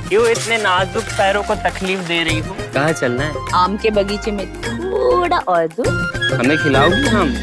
क्यों इतने नाजुक पैरों को तकलीफ दे रही हो? कहाँ चलना है? आम के बगीचे में थोड़ा और दूर। हमें खिलाओगी हम?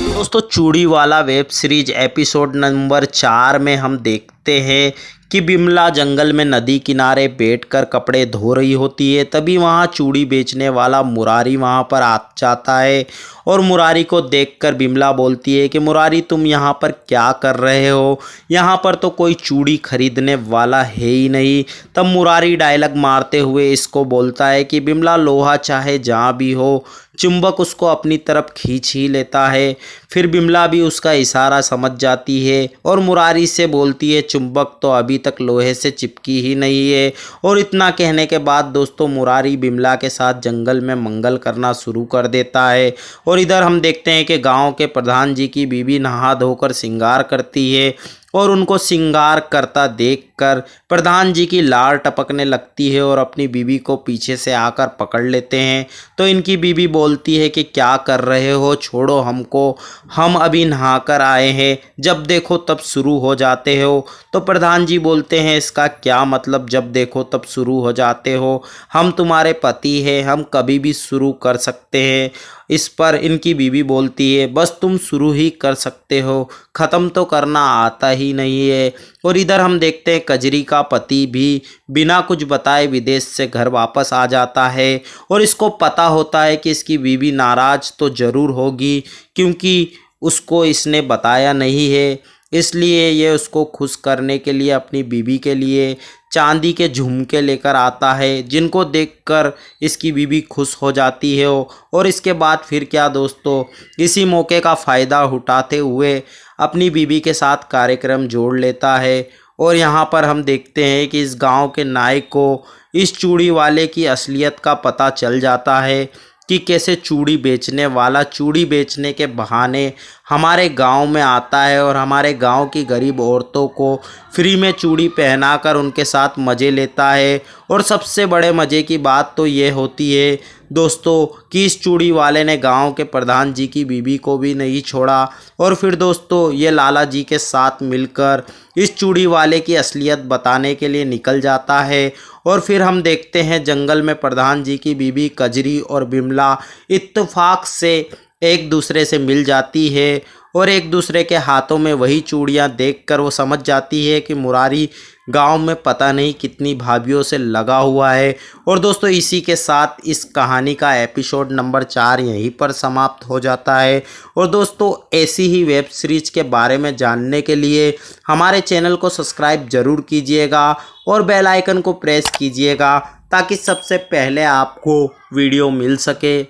दोस्तों चूड़ी वाला वेब सीरीज एपिसोड नंबर 4 में हम देखते हैं कि बिमला जंगल में नदी किनारे बैठकर कपड़े धो रही होती है। तभी वहाँ चूड़ी बेचने वाला मुरारी वहाँ पर आ जाता है और मुरारी को देखकर बिमला बोलती है कि मुरारी तुम यहाँ पर क्या कर रहे हो? यहाँ पर तो कोई चूड़ी खरीदने वाला है ही नहीं। तब मुरारी डायलॉग मारते हुए इसको बोलता है कि बिमला लोहा चाहे जहाँ भी हो चुंबक उसको अपनी तरफ खींच ही लेता है। फिर बिमला भी उसका इशारा समझ जाती है और मुरारी से बोलती है चुंबक तो अभी तक लोहे से चिपकी ही नहीं है। और इतना कहने के बाद दोस्तों मुरारी बिमला के साथ जंगल में मंगल करना शुरू कर देता है। और इधर हम देखते हैं कि गांव के प्रधान जी की बीवी नहा धोकर श्रृंगार करती है और उनको श्रृंगार करता देखकर प्रधान जी की लार टपकने लगती है और अपनी बीवी को पीछे से आकर पकड़ लेते हैं। तो इनकी बीवी बोलती है कि क्या कर रहे हो, छोड़ो हमको, हम अभी नहाकर आए हैं, जब देखो तब शुरू हो जाते हो। तो प्रधान जी बोलते हैं इसका क्या मतलब जब देखो तब शुरू हो जाते हो? हम तुम्हारे पति हैं, हम कभी भी शुरू कर सकते हैं। इस पर इनकी बीवी बोलती है बस तुम शुरू ही कर सकते हो, ख़त्म तो करना आता ही नहीं है। और इधर हम देखते हैं कजरी का पति भी बिना कुछ बताए विदेश से घर वापस आ जाता है और इसको पता होता है कि इसकी बीवी नाराज़ तो ज़रूर होगी क्योंकि उसको इसने बताया नहीं है। इसलिए ये उसको खुश करने के लिए अपनी बीवी के लिए चांदी के झुमके लेकर आता है जिनको देखकर इसकी बीवी खुश हो जाती है। और इसके बाद फिर क्या दोस्तों, इसी मौके का फ़ायदा उठाते हुए अपनी बीवी के साथ कार्यक्रम जोड़ लेता है। और यहाँ पर हम देखते हैं कि इस गांव के नायक को इस चूड़ी वाले की असलियत का पता चल जाता है कि कैसे चूड़ी बेचने वाला चूड़ी बेचने के बहाने हमारे गांव में आता है और हमारे गांव की गरीब औरतों को फ्री में चूड़ी पहनाकर उनके साथ मज़े लेता है। और सबसे बड़े मज़े की बात तो ये होती है दोस्तों कि इस चूड़ी वाले ने गांव के प्रधान जी की बीवी को भी नहीं छोड़ा। और फिर दोस्तों ये लाला जी के साथ मिलकर इस चूड़ी वाले की असलियत बताने के लिए निकल जाता है। और फिर हम देखते हैं जंगल में प्रधान जी की बीवी कजरी और बिमला इत्तेफाक से एक दूसरे से मिल जाती है और एक दूसरे के हाथों में वही चूड़ियाँ देखकर वो समझ जाती है कि मुरारी गांव में पता नहीं कितनी भाभीयों से लगा हुआ है। और दोस्तों इसी के साथ इस कहानी का एपिसोड नंबर 4 यहीं पर समाप्त हो जाता है। और दोस्तों ऐसी ही वेब सीरीज के बारे में जानने के लिए हमारे चैनल को सब्सक्राइब ज़रूर कीजिएगा और बेल आइकन को प्रेस कीजिएगा ताकि सबसे पहले आपको वीडियो मिल सके।